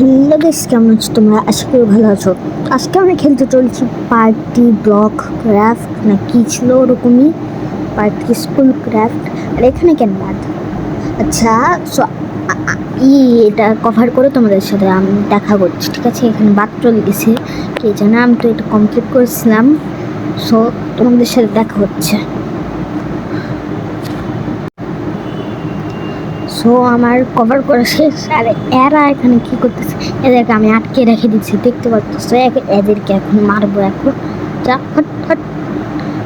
Hello guys, কেমন আছো তোমরা? আশা করি ভালো আছো। আজকে আমরা খেলতে চলছি পার্টি ব্লক ক্রাফট, না কি ছিল ওরকমই, পার্টি স্কুল ক্রাফট। আর এখানে কেন বাদ? আচ্ছা, সো এটা কভার করে তোমাদের সাথে আমি দেখা করছি, ঠিক আছে? এখানে বাদ চলে গেছে, কে জানে, আমি তো এটা কমপ্লিট করেছিলাম। সো তোমাদের সাথে দেখা হচ্ছে। সো আমার কভার করা শেষ। আর এরা এখানে কি করতেছে? এদেরকে আমি আটকে রেখে দিচ্ছি, দেখতে পাচ্ছ? এদেরকে এখন মারবো এখন। যা হট হট।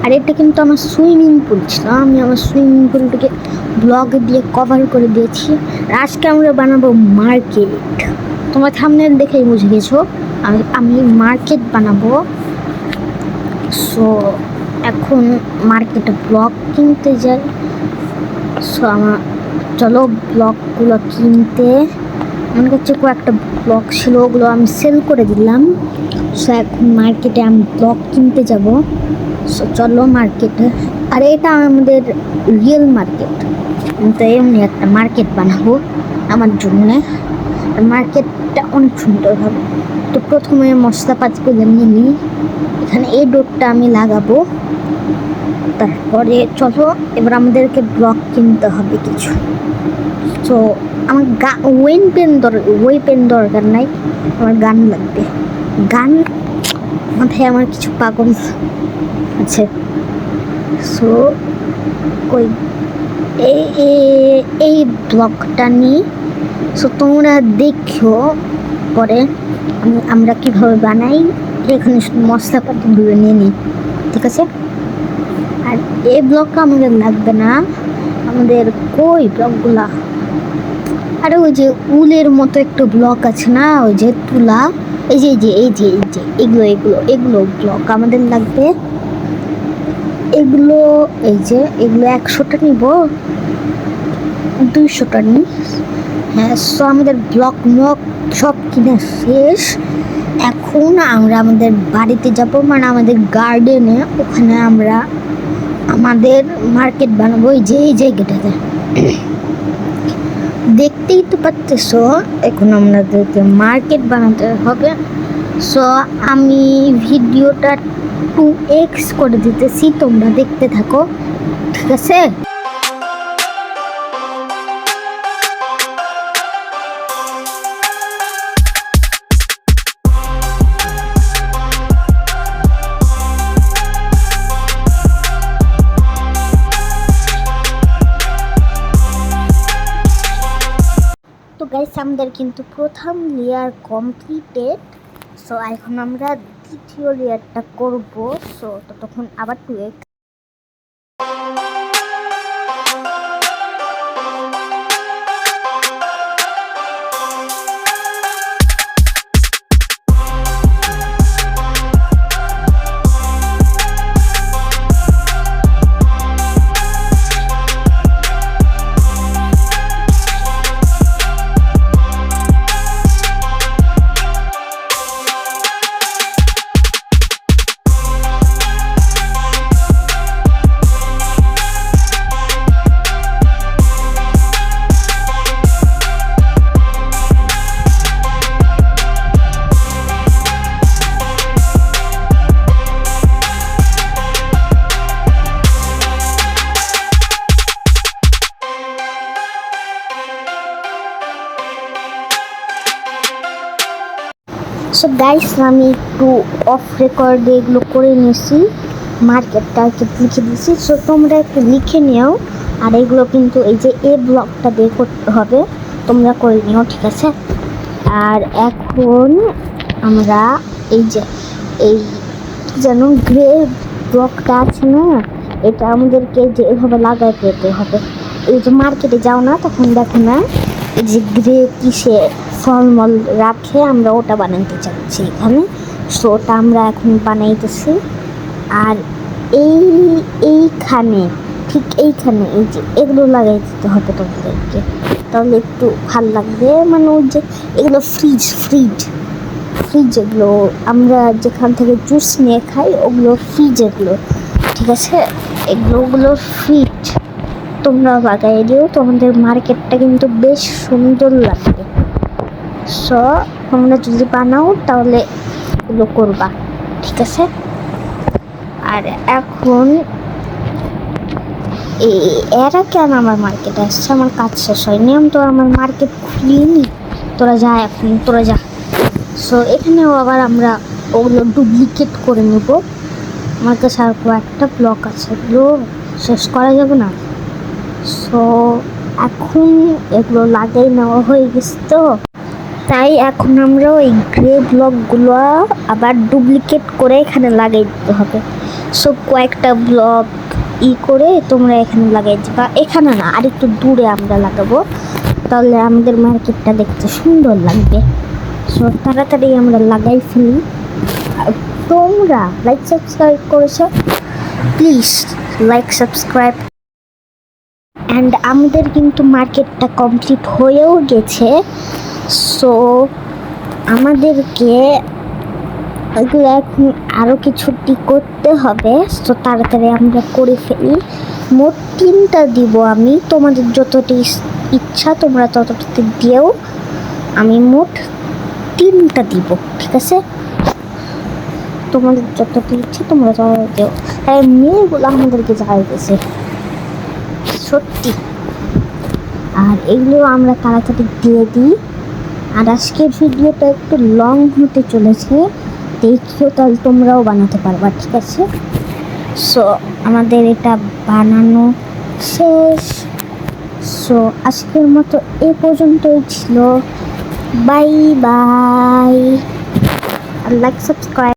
আর এটা কিন্তু আমার সুইমিং পুল ছিল, আমি আমার সুইমিং পুলটাকে ব্লক দিয়ে কভার করে দিয়েছি। আর আজকে আমরা বানাবো মার্কেট। তোমার থাম্বনেল দেখেই বুঝে গেছো আমি মার্কেট বানাবো। সো এখন মার্কেটে ব্লক কিনতে যাই। সো আমার চলো ব্লকগুলো কিনতে। আমার কাছে কয়েকটা ব্লক ছিল, ওগুলো আমি সেল করে দিলাম। সো এখন মার্কেটে আমি ব্লক কিনতে যাব। সো চলো মার্কেটে। আর এটা আমাদের রিয়েল মার্কেট, তো এমনি একটা মার্কেট বানাবো আমার জন্যে। আর মার্কেটটা অনেক সুন্দর হবে। তো প্রথমে মশলাপাতিগুলো নিয়ে নিই। এখানে এই ডোরটা আমি লাগাবো। তারপরে চলো এবার আমাদেরকে ব্লক কিনতে হবে কিছু। তো আমার ওয়েপেন দরকার নাই, আমার গান লাগবে। গান মাথায় আমার কিছু পাগল আছে। সো কই এই ব্লকটা নিই। সো তোমরা দেখো পরে আমরা কীভাবে বানাই। এখানে শুধু মশলাপাতিগুলো নিয়ে নিই, ঠিক আছে? আর এই ব্লকটা আমাদের লাগবে না, আমাদের কই ব্লকগুলা। আরে ওই যে উলের মতো একটা ব্লক আছে না, ওই যে তুলা, এই যে এগুলো ব্লক আমাদের লাগবে। এগুলো এগুলো 100টা নিব, 200টা নিই। হ্যাঁ, সো আমাদের ব্লক সব কিনা শেষ। এখন আমরা আমাদের বাড়িতে যাব, মানে আমাদের গার্ডেনে, ওখানে আমরা আমাদের মার্কেট বানাবো। এই জায়গাটাতে দেখতেই তো পাচ্ছ। এখন আমাদেরকে মার্কেট বানাতে হবে। সো আমি ভিডিওটা 2x করে দিতেছি, তোমরা দেখতে থাকো, ঠিক আছে? তো গাইস, আমাদের কিন্তু প্রথম লেয়ার কমপ্লিটেড। সো এখন আমরা দ্বিতীয় লেয়ারটা করব। সো ততক্ষণ আবার 2x। সো গাইস, আমি একটু অফ রেকর্ডে এগুলো করে নিয়েছি, মার্কেটটা লিখে দিয়েছি। সো তোমরা একটু লিখে নিও। আর এগুলো কিন্তু এই যে এ ব্লকটা দিয়ে করতে হবে, তোমরা করে নিও, ঠিক আছে? আর এখন আমরা এই যেন গ্রে ব্লকটা আছে না, এটা আমাদেরকে যে এভাবে লাগাতে যেতে হবে। এই যে মার্কেটে যাও না, তখন দেখো না এই যে গ্রে কিসে ফলমল রাখে, আমরা ওটা বানাইতে চাচ্ছি এখানে। সো ওটা আমরা এখন বানাইতেছি। আর এইখানে ঠিক এইখানে এই যে এগুলো লাগাই দিতে হবে তোমাদেরকে, তাহলে একটু ভাল লাগবে। মানে ওই যে এগুলো ফ্রিজ এগুলো আমরা যেখান থেকে জুস নিয়ে খাই, ওগুলো ফ্রিজ এগুলো, ঠিক আছে? ওগুলো ফ্রিজ তোমরা লাগাই দিও, তোমাদের মার্কেটটা কিন্তু বেশ সুন্দর লাগবে। সো তোমরা যদি বানাও তাহলে এগুলো করবা, ঠিক আছে? আর এখন এরা কেন আমার মার্কেটে আসছে? আমার কাজ শেষ হয়নি, আমি তো আমার মার্কেট খুলিনি। তোরা যা, এখন তোরা যা। সো এখানেও আবার আমরা ওগুলো ডুপ্লিকেট করে নেব। আমার কাছে আর কয়েকটা ব্লক আছে, এগুলো শেষ করা যাবে না। সো এখন এগুলো লাগাই নেওয়া হয়ে গেছে, তো তাই এখন আমরা ওই গ্রে ব্লকগুলো আবার ডুপ্লিকেট করে এখানে লাগাই দিতে হবে। সো কয়েকটা ব্লক করে তোমরা এখানে লাগাই দিবা, এখানে না আর একটু দূরে আমরা লাগাবো, তাহলে আমাদের মার্কেটটা দেখতে সুন্দর লাগবে। সো তাড়াতাড়ি আমরা লাগাই ফেলি। তোমরা লাইক সাবস্ক্রাইব করেছো, প্লিজ লাইক সাবস্ক্রাইব। অ্যান্ড আমাদের কিন্তু মার্কেটটা কমপ্লিট হয়েও গেছে। সো আমাদেরকে এগুলো এখন আরও কিছুটি করতে হবে। সো তাড়াতাড়ি আমরা করে ফেলি। মোট 3টা দিব আমি, তোমাদের যতটি ইচ্ছা তোমরা ততটি দিও। আমি মোট 3টা দিব, ঠিক আছে? তোমাদের যতটি ইচ্ছা তোমরা ততটি দিও। তাই মেয়েগুলো আমাদেরকে জ্বালাইতেছে সত্যি। আর এগুলো আমরা তাড়াতাড়ি দিয়ে দিই। আর আজকের ভিডিওটা একটু লং হতে চলেছে, দেখিও, তাহলে তোমরাও বানাতে পারবা, ঠিক আছে? সো আমাদের এটা বানানো শেষ। সো আজকের মতো এ পর্যন্তই ছিল। Bye bye. আর লাইক সাবস্ক্রাইব।